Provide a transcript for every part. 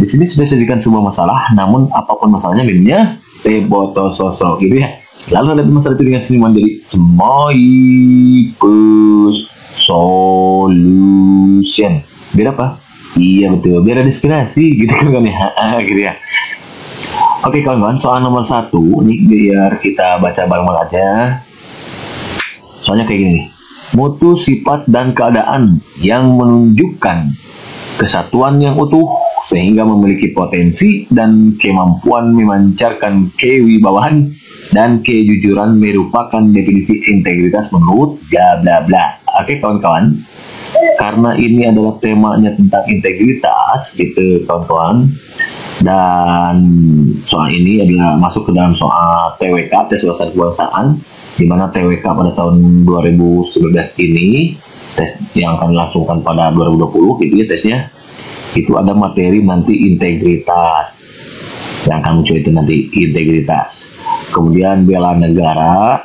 Di sini sudah disebutkan sebuah masalah, namun apapun masalahnya minumnya teh botol sosok gitu ya. Selalu ada masalah itu dengan senyuman, jadi Smoipus Solution. Biar apa? Iya betul, biar ada inspirasi gitu kan ya. Gitu ya. Oke kawan-kawan, soal nomor 1 nih biar kita baca bareng-bareng aja. Soalnya kayak gini nih. Mutu sifat dan keadaan yang menunjukkan kesatuan yang utuh sehingga memiliki potensi dan kemampuan memancarkan kewibawaan dan kejujuran merupakan definisi integritas menurut bla bla bla. Oke kawan-kawan, karena ini adalah temanya tentang integritas gitu kawan-kawan, dan soal ini adalah masuk ke dalam soal TWK, tes wawasan kebangsaan, di mana TWK pada tahun 2019 ini, tes yang akan dilangsungkan pada 2020 gitu ya tesnya, itu ada materi nanti integritas yang akan muncul, itu nanti integritas, kemudian bela negara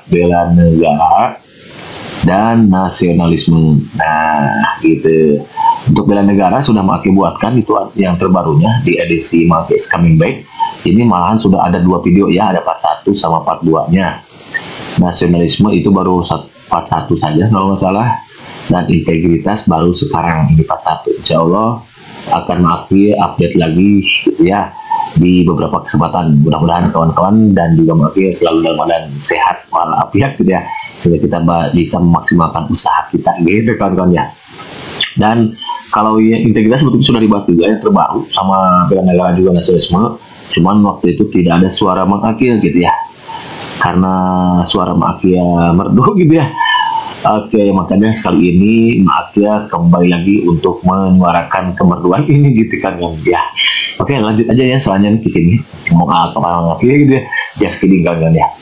dan nasionalisme. Nah gitu. Untuk bela negara sudah Maki buatkan, itu yang terbarunya di edisi Maki is Coming Back. Ini malahan sudah ada 2 video ya, ada part 1 sama part 2 nya. Nasionalisme itu baru part 1 saja kalau nggak salah, dan integritas baru sekarang ini part 1. Insya Allah akan Maki update lagi gitu ya di beberapa kesempatan. Mudah-mudahan kawan-kawan dan juga Maki selalu dalam keadaan sehat walafiat gitu ya, sehingga kita bisa memaksimalkan usaha kita gitu kawan-kawan ya. Dan kalau integritas sebetulnya sudah dibahas juga yang terbaru sama bela negara juga nasionalisme, cuman waktu itu tidak ada suara Mang Akil gitu ya, karena suara Mang Akil merdu gitu ya. Oke, makanya sekali ini Mang Akil kembali lagi untuk menyuarakan kemerduan ini gitu kan ya. Oke, lanjut aja ya, soalnya di sini ngomong apa Mang Akil gitu ya, just kidding kawan-kawan ya.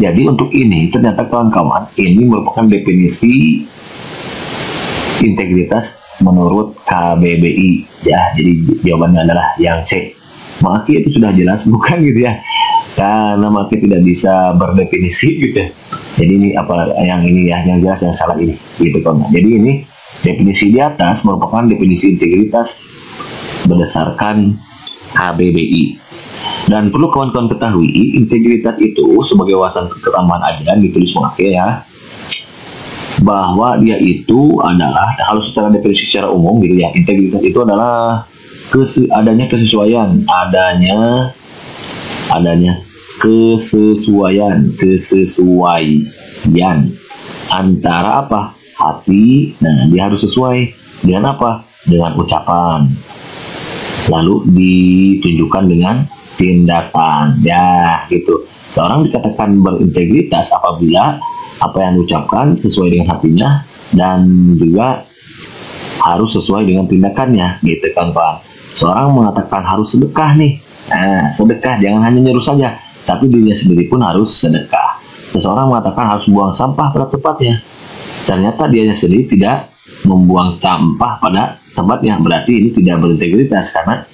Jadi untuk ini ternyata kawan-kawan, ini merupakan definisi integritas menurut KBBI ya. Jadi jawabannya adalah yang C. Maki itu sudah jelas bukan gitu ya, karena Maki tidak bisa berdefinisi gitu ya. Jadi ini apa yang ini ya, yang jelas yang salah ini gitu kan. Jadi ini definisi di atas merupakan definisi integritas berdasarkan KBBI. Dan perlu kawan-kawan ketahui, integritas itu sebagai wawasan keamanan aja ditulis Maki ya, bahwa dia itu adalah, kalau secara definisi secara umum gitu ya, integritas itu adalah adanya kesesuaian, adanya kesesuaian antara apa? Hati. Nah, dia harus sesuai dengan apa? Dengan ucapan, lalu ditunjukkan dengan tindakan ya gitu. Seorang dikatakan berintegritas apabila apa yang diucapkan sesuai dengan hatinya dan juga harus sesuai dengan tindakannya gitu kan Pak. Seorang mengatakan harus sedekah nih, nah sedekah jangan hanya nyuruh saja, tapi dirinya sendiri pun harus sedekah. Seseorang mengatakan harus buang sampah pada tempatnya, ternyata dia sendiri tidak membuang sampah pada tempatnya, berarti ini tidak berintegritas karena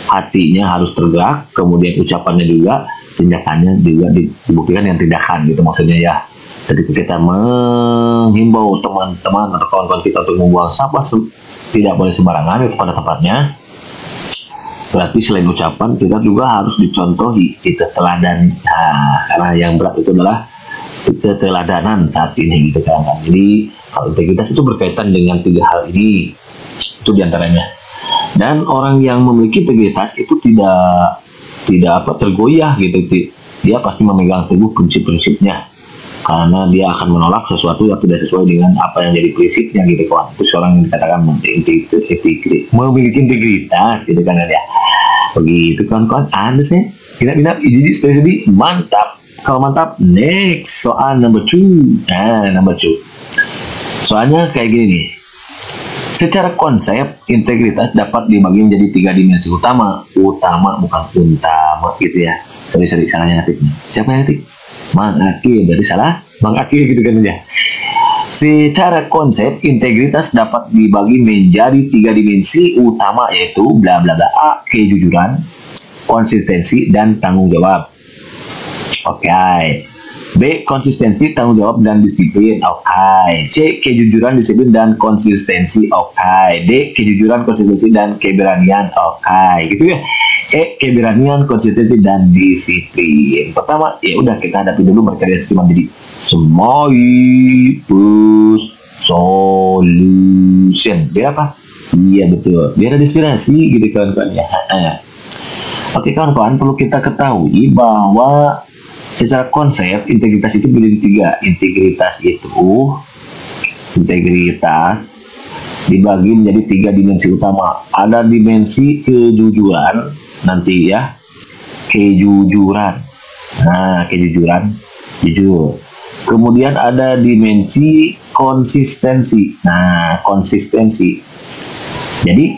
hatinya harus tergerak, kemudian ucapannya juga, tindakannya juga dibuktikan dengan tindakan gitu maksudnya ya. Jadi kita menghimbau teman-teman atau kawan-kawan kita untuk membuang sampah tidak boleh sembarangan itu pada tempatnya. Berarti selain ucapan kita juga harus dicontohi, kita teladan. Nah, karena yang berat itu adalah keteladanan saat ini gitu kan. Jadi kalau integritas itu berkaitan dengan 3 hal ini, itu diantaranya. Dan orang yang memiliki integritas itu tidak tergoyah gitu. Dia pasti memegang teguh prinsip-prinsipnya, karena dia akan menolak sesuatu yang tidak sesuai dengan apa yang jadi prinsipnya gitu kawan. Itu seorang yang dikatakan memiliki integritas gitu kan ya. Begitu kawan-kawan, ada sih tidak jadi mantap. Kalau mantap, next soal number 2. Nah, number 2 soalnya kayak gini nih. Secara konsep integritas dapat dibagi menjadi 3 dimensi utama bukan utama gitu ya. Sorry salahnya ngetiknya. Siapa yang ngetik? Mang Akil, dari salah Mang Akil gitu kan ya. Secara konsep integritas dapat dibagi menjadi 3 dimensi utama, yaitu bla bla bla. A, kejujuran, konsistensi dan tanggung jawab. Oke. B. Konsistensi, tanggung jawab, dan disiplin. Oke. C. Kejujuran, disiplin, dan konsistensi. Oke. D. Kejujuran, konsistensi, dan keberanian. Oke. Gitu ya. E. Keberanian, konsistensi, dan disiplin. Pertama, ya udah kita hadapi dulu berkarya cuma jadi SMAI plus solution. Biar apa? Iya betul. Biar ada inspirasi gitu kawan-kawan ya. Oke kawan-kawan, perlu kita ketahui bahwa secara konsep integritas itu menjadi tiga. Integritas dibagi menjadi tiga dimensi utama. Ada dimensi kejujuran nanti ya, kejujuran. Nah, kejujuran, jujur. Kemudian ada dimensi konsistensi. Nah, konsistensi. Jadi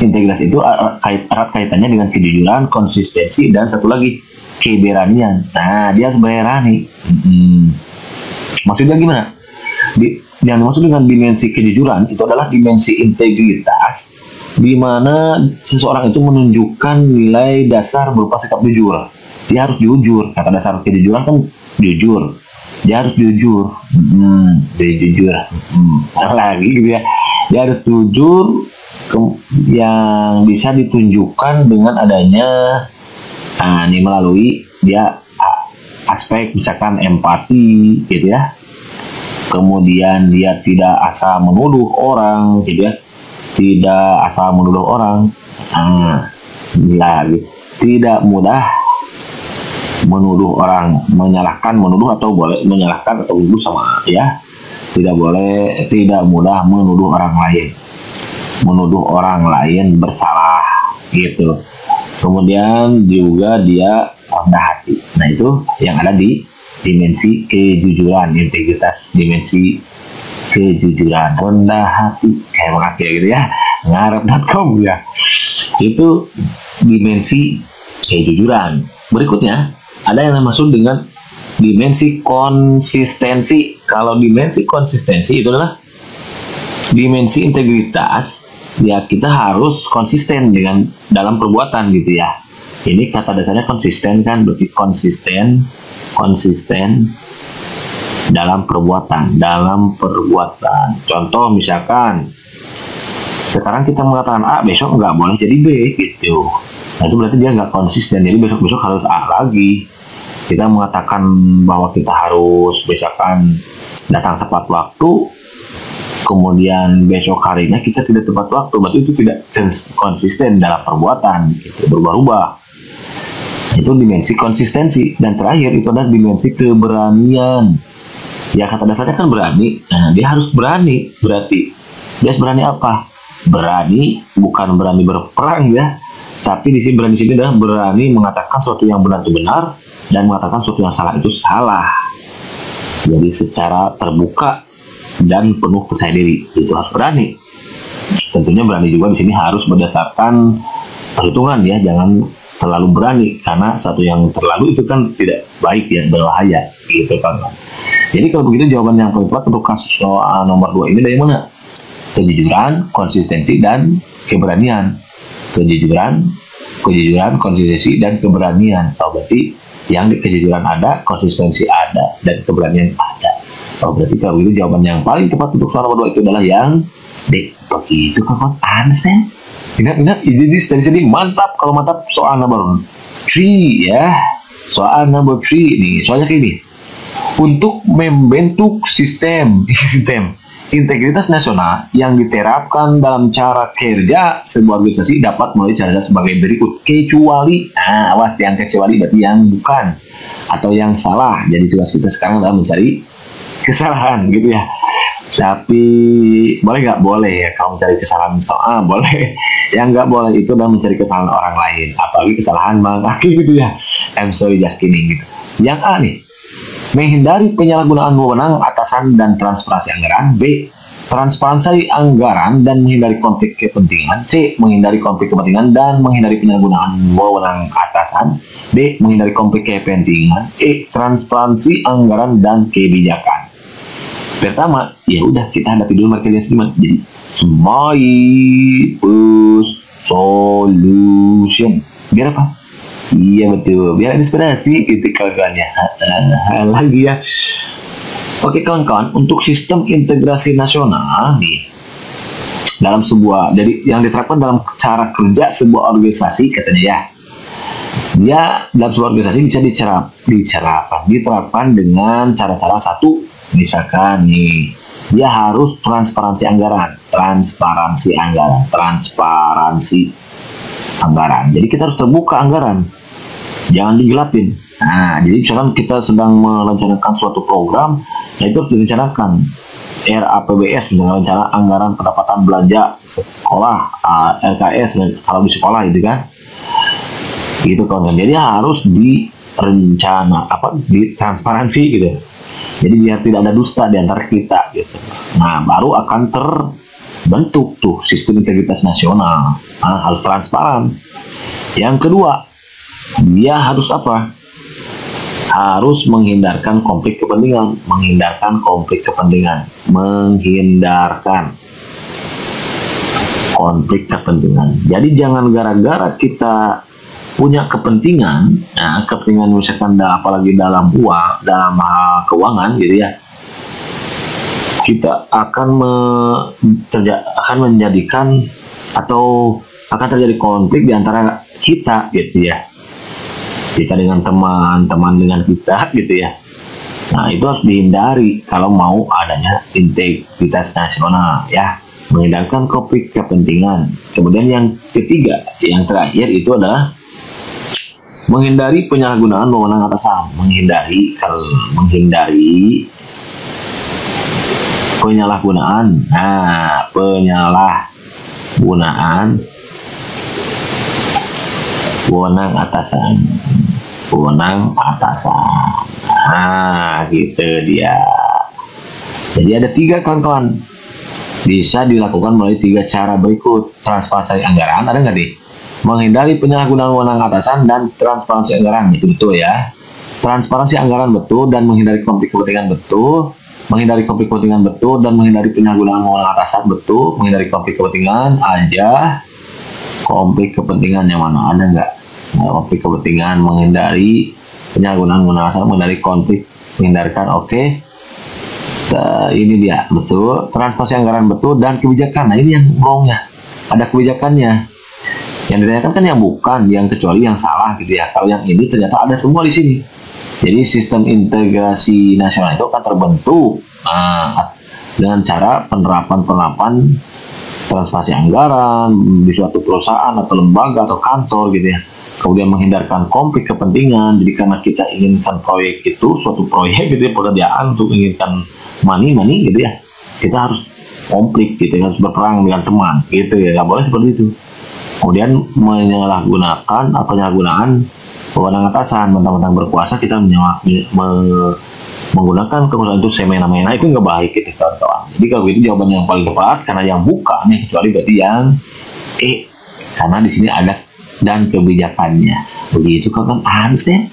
integritas itu erat kaitannya dengan kejujuran, konsistensi, dan satu lagi keberanian. Nah, dia harus berani. Maksudnya gimana? Yang dimaksud dengan dimensi kejujuran itu adalah dimensi integritas, di mana seseorang itu menunjukkan nilai dasar berupa sikap jujur. Dia harus jujur. Kata dasar kejujuran kan jujur. Dia harus jujur. Dia jujur. Lagi gitu ya. Dia harus jujur, yang bisa ditunjukkan dengan adanya ini melalui dia aspek misalkan empati gitu ya. Kemudian dia tidak asal menuduh orang gitu ya. Tidak asal menuduh orang. Lagi tidak mudah menuduh orang, menuduh atau boleh menyalahkan atau menuduh sama ya. Tidak mudah menuduh orang lain bersalah gitu. Kemudian juga dia rendah hati. Nah, itu yang ada di dimensi kejujuran, integritas, dimensi kejujuran, rendah hati, kayak mengakhir gitu ya, ngarep.com ya. Itu dimensi kejujuran. Berikutnya ada yang dimaksud dengan dimensi konsistensi. Kalau dimensi konsistensi itu adalah dimensi integritas, ya kita harus konsisten dengan dalam perbuatan gitu ya. Ini kata dasarnya konsisten kan, berarti konsisten dalam perbuatan. Contoh misalkan sekarang kita mengatakan A, besok nggak boleh jadi B gitu. Nah, itu berarti dia nggak konsisten, jadi besok harus A lagi. Kita mengatakan bahwa kita harus misalkan datang tepat waktu, kemudian besok harinya kita tidak tepat waktu, berarti itu tidak konsisten dalam perbuatan, gitu, berubah-ubah. Itu dimensi konsistensi. Dan terakhir itu adalah dimensi keberanian. Ya kata dasarnya kan berani. Nah, dia harus berani. Berarti dia harus berani apa? Berani bukan berani berperang ya, tapi di sini berani sini adalah berani mengatakan sesuatu yang benar itu benar dan mengatakan sesuatu yang salah itu salah. Jadi secara terbuka dan penuh percaya diri, itu harus berani. Tentunya berani juga di sini harus berdasarkan perhitungan ya, jangan terlalu berani karena satu yang terlalu itu kan tidak baik ya, berbahaya gitu kan. Jadi kalau begitu jawaban yang paling tepat untuk kasus soal nomor 2 ini dari mana? Kejujuran, konsistensi, dan keberanian. Kejujuran, konsistensi, dan keberanian. Oh, berarti yang di kejujuran ada, konsistensi ada, dan keberanian ada. Oh, berarti kalau itu jawaban yang paling tepat untuk soal nomor 2 itu adalah yang D. Begitu kawan, understand? Ingat, ini tadi mantap. Kalau mantap soal nomor 3 ya. Soal nomor 3 nih, soalnya kayak ini. Untuk membentuk sistem integritas nasional yang diterapkan dalam cara kerja sebuah organisasi dapat melalui cara sebagai berikut. Kecuali, awas yang kecuali berarti yang bukan atau yang salah. Jadi tugas kita sekarang adalah mencari kesalahan gitu ya. Tapi boleh nggak? Boleh ya, kalau mencari kesalahan soal boleh. Yang nggak boleh itu adalah mencari kesalahan orang lain, apalagi kesalahan Bang Aki gitu ya. I'm sorry, just kidding gitu. Yang A nih, menghindari penyalahgunaan wewenang atasan dan transparansi anggaran. B, transparansi anggaran dan menghindari konflik kepentingan. C, menghindari konflik kepentingan dan menghindari penyalahgunaan wewenang atasan. D, menghindari konflik kepentingan. E, transparansi anggaran dan kebijakan. Pertama, ya udah kita hadapi dulu marketnya sedikit. Jadi SMAI plus solution. Biar apa? Iya betul, biar inspirasi gitu kawan-kawan ya. Lagi ya. Oke kawan-kawan, untuk sistem integrasi nasional nih, dalam sebuah, jadi yang diterapkan dalam cara kerja sebuah organisasi katanya ya, dia dalam sebuah organisasi bisa diterapkan dengan cara-cara satu, misalkan nih, dia harus transparansi anggaran. Jadi kita harus terbuka anggaran, jangan digelapin. Nah, jadi misalkan kita sedang merencanakan suatu program, nah itu harus direncanakan. RAPBS, misalnya rencana anggaran pendapatan belanja sekolah, RKS kalau di sekolah itu kan, gitu kan. Jadi harus direncana ditransparansi gitu. Jadi biar tidak ada dusta di antara kita gitu. Nah, baru akan terbentuk tuh sistem integritas nasional. Nah, harus transparan. Yang kedua, dia harus apa? Harus menghindarkan konflik kepentingan. Jadi jangan gara-gara kita punya kepentingan, nah, kepentingan misalkan apalagi dalam dalam hal keuangan gitu ya, kita akan menjadikan atau akan terjadi konflik di antara kita gitu ya. Kita dengan teman dengan kita gitu ya. Nah, itu harus dihindari kalau mau adanya integritas nasional ya, menghindarkan konflik kepentingan. Kemudian yang ketiga, yang terakhir itu adalah menghindari penyalahgunaan wewenang atasan. Menghindari penyalahgunaan. Nah, penyalahgunaan wewenang atasan. Nah, gitu dia. Jadi ada 3 kawan-kawan. Bisa dilakukan melalui 3 cara berikut. Transparansi anggaran, ada nggak nih? Menghindari penyalahgunaan wewenang atasan dan transparansi anggaran, itu betul ya. Transparansi anggaran betul dan menghindari konflik kepentingan betul. Menghindari konflik kepentingan betul dan menghindari penyalahgunaan wewenang atasan betul. Menghindari konflik kepentingan aja. Konflik kepentingan yang mana, ada nggak? Nah, konflik kepentingan, menghindari penyalahgunaan wewenang atasan, menghindari konflik, menghindarkan, oke. Ini dia, betul. Transparansi anggaran betul dan kebijakan. Nah, ini yang wrongnya. Ada kebijakannya. Yang ditanyakan kan yang bukan, yang kecuali yang salah gitu ya. Kalau yang ini ternyata ada semua di sini. Jadi sistem integrasi nasional itu akan terbentuk dengan cara penerapan transparansi anggaran di suatu perusahaan atau lembaga atau kantor gitu ya. Kemudian menghindarkan konflik kepentingan. Jadi karena kita inginkan proyek itu, suatu proyek gitu ya, pekerjaan untuk menginginkan money gitu ya, kita harus konflik gitu, harus berperang dengan teman gitu ya, nggak boleh seperti itu. Kemudian penyalahgunaan wewenang atasan, mentang-mentang berkuasa kita menggunakan kekuasaan itu semena-mena, itu nggak baik gitu kawan-kawan. Jadi kalau itu jawaban yang paling tepat, karena yang bukan, yang kecuali berarti yang karena di sini ada dan kebijakannya. Begitu kawan-kawan, habisnya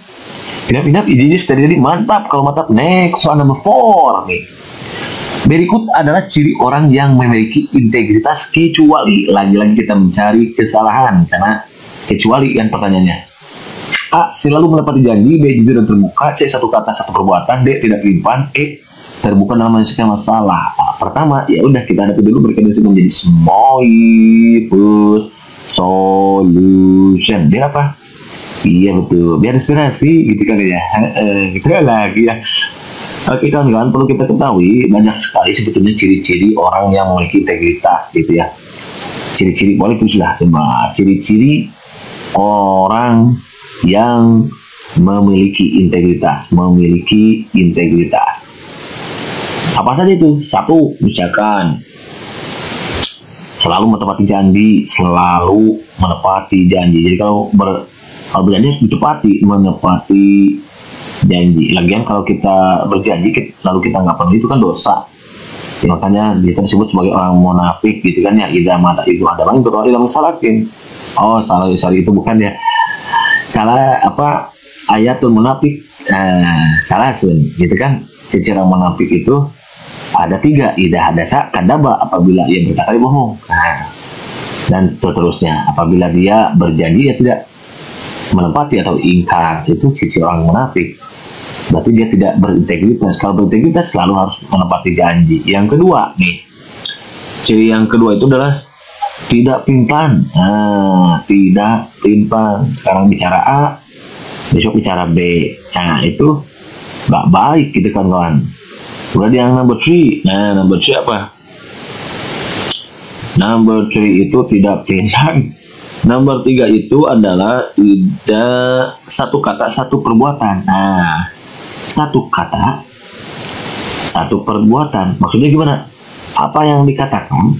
pinap-pinap idenya tadi mantap. Kalau mantap, next soal number 4 nih. Berikut adalah ciri orang yang memiliki integritas kecuali, lagi-lagi kita mencari kesalahan karena kecuali kan pertanyaannya. A. Selalu menepati janji. B. Jujur dan terbuka. C. Satu kata satu perbuatan. D. Tidak pelin-pelan. E. Terbuka dalam menyelesaikan masalah. Pertama, ya udah kita hadapi dulu, berikutnya menjadi small solution. Biar apa? Iya betul, biar inspirasi gitu kan ya. Gitu lagi ya. Oke kawan-kawan, perlu kita ketahui banyak sekali sebetulnya ciri-ciri orang yang memiliki integritas gitu ya. Ciri-ciri, boleh tulislah semua. Ciri-ciri orang yang memiliki integritas. Apa saja itu? 1, misalkan selalu menepati janji. Jadi kalau berjanji harus ditepati, menepati janji. Lagian kalau kita berjanji lalu kita nggak penuhi, itu kan dosa ya, makanya kita disebut sebagai orang munafik gitu kan ya. Idza mata ibu ada bang berdoa dalam salasin. Sorry itu bukan ya, salah ayatul munafik, salasun gitu kan. Ciri orang munafik itu ada 3. Idza hadasa kadzaba, apabila ia berkata bohong. Dan seterusnya, apabila dia berjanji ya tidak menepati atau ingkar, itu ciri orang munafik. Berarti dia tidak berintegritas. Kalau berintegritas selalu harus menepati janji. Yang kedua nih, ciri yang kedua itu adalah tidak pelin-pelan. Nah, tidak pelin-pelan. Sekarang bicara A, besok bicara B. Nah, itu nggak baik gitu kan kawan. Kemudian yang number 3. Nah, number 3 apa? Number 3 itu tidak pelin-pelan. Nomor 3 itu adalah tidak satu kata satu perbuatan. Nah, satu kata satu perbuatan. Maksudnya gimana? Apa yang dikatakan,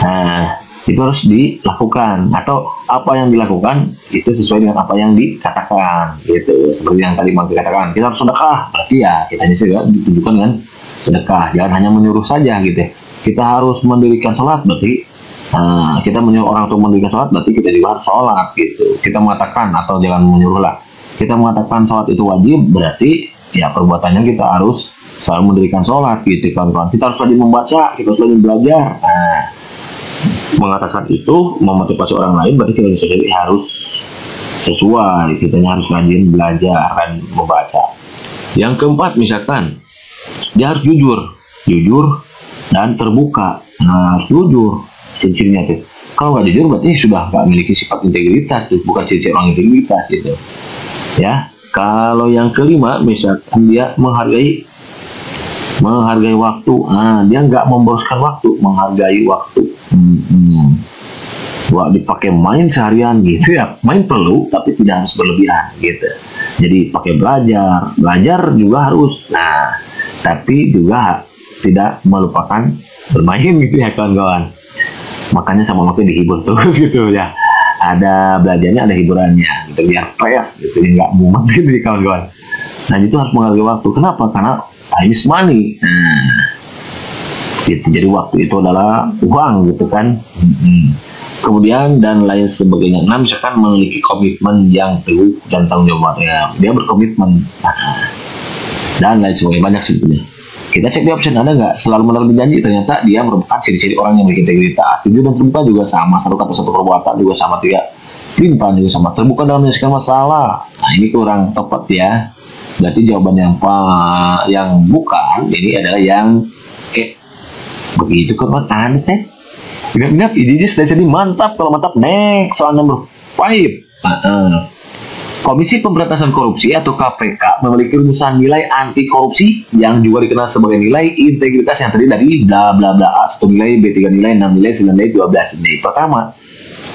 nah itu harus dilakukan, atau apa yang dilakukan itu sesuai dengan apa yang dikatakan. Gitu. Seperti yang tadi Bang dikatakan, kita harus sedekah. Berarti ya kita juga ditunjukkan dengan sedekah. Jangan hanya menyuruh saja gitu. Kita harus mendirikan sholat, berarti kita menyuruh orang untuk mendirikan sholat, berarti kita juga harus sholat gitu. Kita mengatakan, atau jangan menyuruh lah, kita mengatakan sholat itu wajib, berarti ya perbuatannya kita harus selalu mendirikan sholat gitu kawan-kawan. Kita harus rajin membaca, kita harus rajin belajar. Nah, mengatakan itu memotivasi orang lain, berarti kita sendiri harus sesuai, kita harus rajin belajar dan membaca. Yang keempat, misalkan dia harus jujur dan terbuka. Nah, harus jujur. Ciri-cirinya tuh, kalau nggak jujur berarti sudah nggak memiliki sifat integritas tuh, bukan ciri orang integritas gitu ya. Kalau yang kelima, misalkan dia menghargai waktu. Nah, dia nggak memboroskan waktu, menghargai waktu. Wah, dipakai main seharian gitu ya. Main perlu, tapi tidak harus berlebihan gitu. Jadi pakai belajar juga harus. Nah, tapi juga tidak melupakan bermain gitu ya kawan-kawan. Makanya sama waktu dihibur terus gitu ya. Ada belajarnya, ada hiburannya gitu, biar fresh gitu, nggak mumet gitu ya kawan-kawan. Nah, itu harus menghargai waktu. Kenapa? Karena time is money. Gitu. Jadi waktu itu adalah uang gitu kan. Kemudian dan lain sebagainya. Nah, misalkan memiliki komitmen yang teguh dan tanggung jawab, ya, dia berkomitmen. Dan lain sebagainya, banyak sebetulnya. Kita cek di option, ada nggak selalu menepati janji. Ternyata dia merupakan ciri-ciri orang yang memiliki integritas. Jujur dan terbuka juga sama, satu kata satu perbuatan juga sama, tidak pelin-pelan juga sama, terbuka dalam menyelesaikan masalah. Nah, ini kurang tepat ya. Berarti jawaban yang bukan ini adalah yang begitu kan anseh. Ingat idenya sudah jadi mantap. Kalau mantap, next soal number 5. Komisi Pemberantasan Korupsi atau KPK memiliki rumusan nilai anti korupsi yang juga dikenal sebagai nilai integritas yang terdiri dari bla bla bla A, 1 nilai, B 3 nilai, 6 nilai, 9 nilai, 12 nilai. Pertama,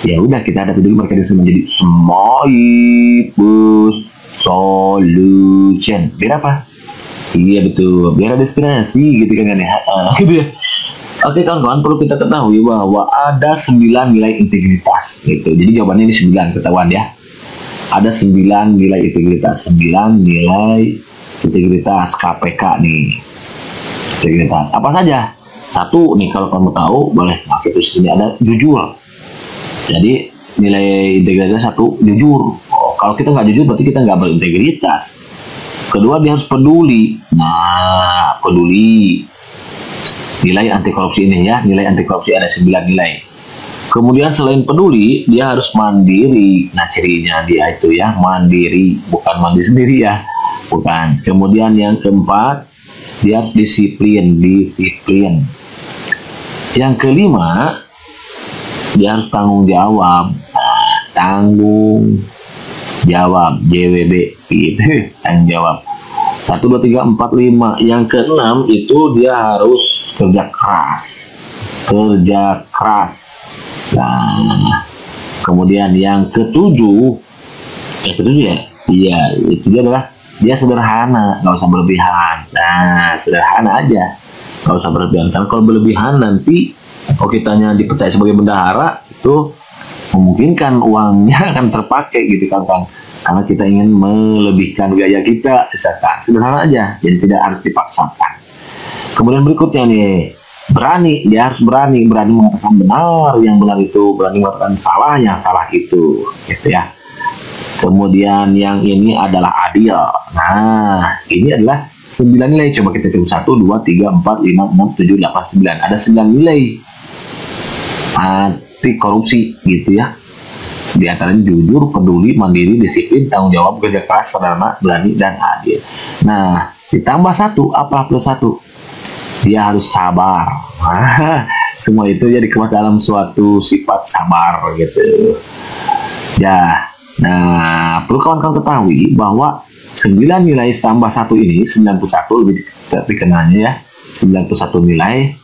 ya udah kita hadapi dulu mereka menjadi Smooth Solution. Biar apa? Iya betul, biar ada inspirasi gitu kan ya. Gitu ya. Oke kawan-kawan, perlu kita ketahui bahwa ada 9 nilai integritas gitu. Jadi jawabannya ini 9, ketahuan ya. Ada 9 nilai integritas, 9 nilai integritas KPK nih. Integritas apa saja? Satu nih, kalau kamu tahu boleh pakai tulis sini, ada jujur. Jadi nilai integritas satu, jujur. Kalau kita nggak jujur berarti kita nggak berintegritas. Kedua, dia harus peduli. Nah, peduli. Nilai anti korupsi ini ya, nilai anti korupsi ada 9 nilai. Kemudian selain peduli, dia harus mandiri. Nah, cirinya dia itu ya, mandiri, bukan mandi sendiri ya, bukan. Kemudian yang keempat, dia harus disiplin. Yang kelima, dia harus tanggung jawab. Nah, tanggung jawab, JWB gitu, tanggung jawab. 1, 2, 3, 4, 5. Yang keenam itu dia harus kerja keras. Nah, kemudian yang ketujuh ya, iya itu dia adalah dia sederhana, nggak usah berlebihan. Nah, sederhana aja, nggak usah berlebihan. Karena kalau berlebihan nanti kalau kitanya dipercaya sebagai bendahara, itu memungkinkan uangnya akan terpakai gitu kan. Karena kita ingin melebihkan gaya kita, misalkan sederhana aja, jadi tidak harus dipaksakan. Kemudian berikutnya nih, berani. Dia harus berani mengatakan benar yang benar itu, berani mengatakan salah yang salah itu, gitu ya. Kemudian yang ini adalah adil. Nah, ini adalah 9 nilai. Coba kita hitung 1, 2, 3, 4, 5, 6, 7, 8, 9. Ada 9 nilai anti korupsi gitu ya. Di antaranya jujur, peduli, mandiri, disiplin, tanggung jawab, kerja keras, sederhana, berani, dan adil. Nah, ditambah satu, apa plus satu? Dia harus sabar. Semua itu ya dikemas dalam suatu sifat sabar gitu. Ya, nah perlu kawan-kawan ketahui bahwa 9 nilai tambah 1 ini, 91 lebih dikenalnya ya, 91 nilai,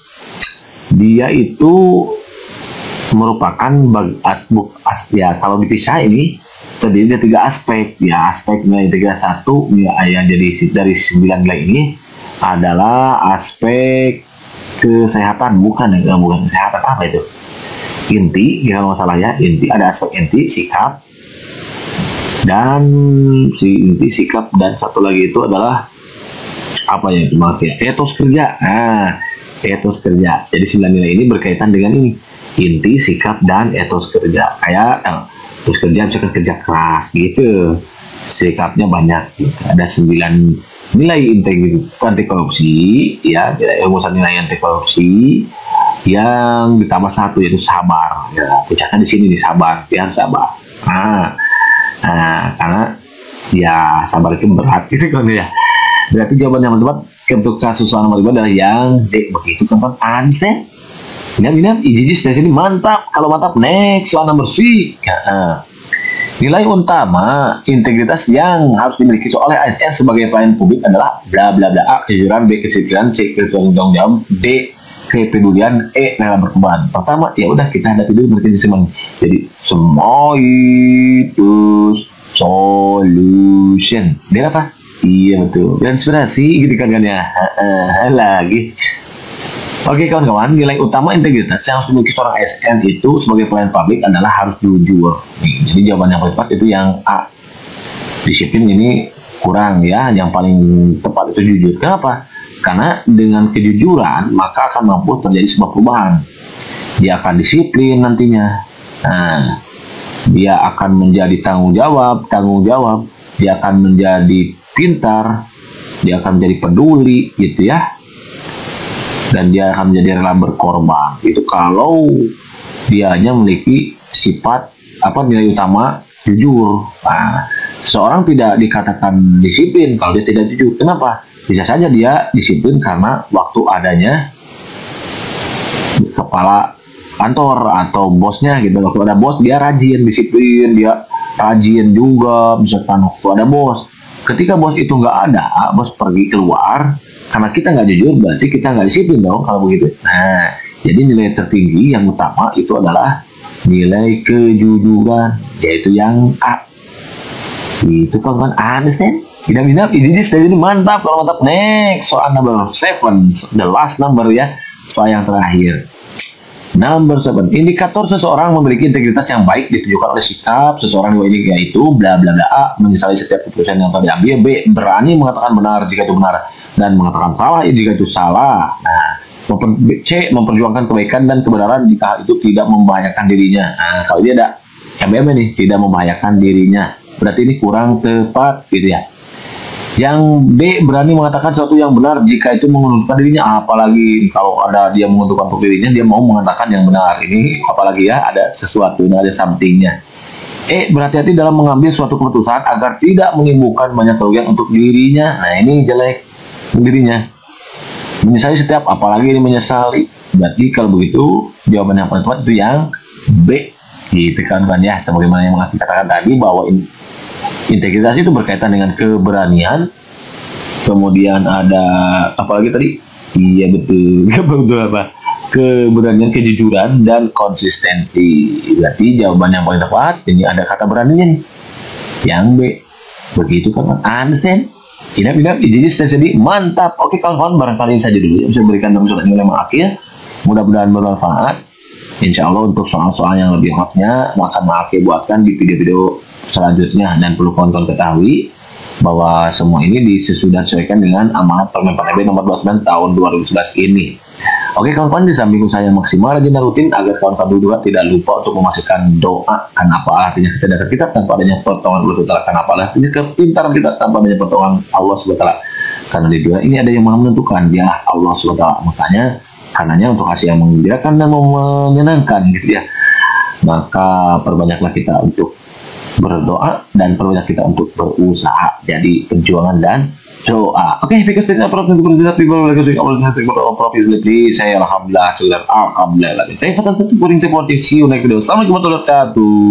dia itu merupakan ya kalau dipisah ini terdiri dari 3 aspek ya. Aspek nilai 31 ya, jadi dari 9 nilai ini adalah aspek kesehatan, bukan kesehatan, apa itu, inti, kalau nggak salah ya, inti, ada aspek inti, sikap, dan inti, sikap, dan satu lagi itu adalah apa ya, itu maaf ya, etos kerja. Nah, etos kerja. Jadi 9 nilai ini berkaitan dengan ini, inti, sikap, dan etos kerja. Kayak etos kerja misalkan kerja keras gitu, sikapnya banyak gitu. Ada 9 nilai integritas anti korupsi ya, rumusan nilai anti korupsi yang ditambah 1 yaitu sabar ya. Pecahkan di sini nih, sabar, dia harus sabar. Karena ya sabar itu berat gitu kan ya. Berarti jawaban yang tepat untuk kasus soal nomor 5 adalah yang D. Begitu teman Ansen. Inap ijijis dari sini mantap. Kalau mantap, next soal nomor C. Nilai utama integritas yang harus dimiliki oleh ASN sebagai pelayan publik adalah bla bla bla. A. Kejujuran, B. Kedisiplinan, C. Ketanggung jawab, D. Kepedulian, E. Rela berkorban. Pertama, ya udah kita hadapi dulu berarti semua. Jadi semua itu solution. Dia apa? Iya betul. Dan inspirasi gitu kan ya. Lagi. Oke kawan-kawan, nilai utama integritas yang harus dimiliki seorang ASN itu sebagai pelayan publik adalah harus jujur. Nih, jadi jawaban yang paling tepat itu yang A. Disiplin ini kurang ya, yang paling tepat itu jujur. Kenapa? Karena dengan kejujuran maka akan mampu terjadi sebuah perubahan. Dia akan disiplin nantinya. Nah, dia akan menjadi tanggung jawab. Dia akan menjadi pintar. Dia akan menjadi peduli gitu ya. Dan dia akan menjadi rela berkorban. Itu kalau dia hanya memiliki sifat nilai utama jujur. Nah, seorang tidak dikatakan disiplin kalau dia tidak jujur. Kenapa? Bisa saja dia disiplin karena waktu adanya kepala kantor atau bosnya gitu. Waktu ada bos dia rajin, disiplin, dia rajin juga. Misalkan waktu ada bos, ketika bos itu nggak ada, bos pergi keluar, karena kita nggak jujur berarti kita nggak disiplin dong kalau begitu. Nah, jadi nilai tertinggi yang utama itu adalah nilai kejujuran, yaitu yang A. Itu kawan-kawan, understand? Tidak ini dari mantap. Kalau mantap, next soal number 7, the last number ya, soal yang terakhir. Number 7, indikator seseorang memiliki integritas yang baik ditunjukkan oleh sikap seseorang ini, yaitu bla bla bla. A. Menyesali setiap keputusan yang telah diambil. B. Berani mengatakan benar jika itu benar dan mengatakan salah jika itu salah. Nah, C. Memperjuangkan kebaikan dan kebenaran jika itu tidak membahayakan dirinya. Nah, kalau dia ada MBM nih, tidak membahayakan dirinya, berarti ini kurang tepat gitu ya. Yang B. Berani mengatakan sesuatu yang benar jika itu menguntungkan dirinya. Apalagi kalau ada dia menguntungkan untuk dirinya, dia mau mengatakan yang benar. Ini apalagi ya, ada sesuatu, ada somethingnya. E. Berhati-hati dalam mengambil suatu keputusan agar tidak menimbulkan banyak kerugian untuk dirinya. Nah, ini jelek dirinya. Menyesali setiap, apalagi ini menyesali. Berarti kalau begitu jawaban yang paling tepat itu yang B. Gitu kan ya, sebagaimana yang kita katakan tadi bahwa integritas itu berkaitan dengan keberanian. Kemudian ada apalagi tadi? Iya betul. Betul apa? Keberanian, kejujuran, dan konsistensi. Berarti jawaban yang paling tepat ini ada kata beraninya nih, yang B. Begitu kan? Understand? Inap, jadi jadi mantap. Oke kawan-kawan, barangkali saja dulu bisa berikan dalam surat nilai akhir. Mudah-mudahan bermanfaat. Insya Allah untuk soal-soal yang lebih hotnya akan Ma'akil buatkan di video-video selanjutnya. Dan perlu kawan-kawan ketahui bahwa semua ini disesuaikan dengan amanat Permen PAN nomor 29 tahun 2011 ini. Oke kawan-kawan, di samping usaha yang maksimal rajin dan rutin agar kawan-kawan juga tidak lupa untuk memasukkan doa karena apa artinya kecerdasan kita tanpa adanya pertolongan Allah SWT, karena apa artinya kepintaran kita tanpa adanya pertolongan Allah SWT, karena di dunia ini ada yang maha menentukan, dia Allah SWT. Makanya karenanya untuk hasil yang menggembirakan dan menyenangkan gitu ya. maka perbanyaklah kita untuk berdoa dan perbanyak kita untuk berusaha. Jadi perjuangan dan doa. Oke, because tidak perlu berdoa people like doing all the things about profitability. Saya alhamdulillah, alhamdulillah. Thank you for watching. See you next video. Assalamualaikum warahmatullahi wabarakatuh.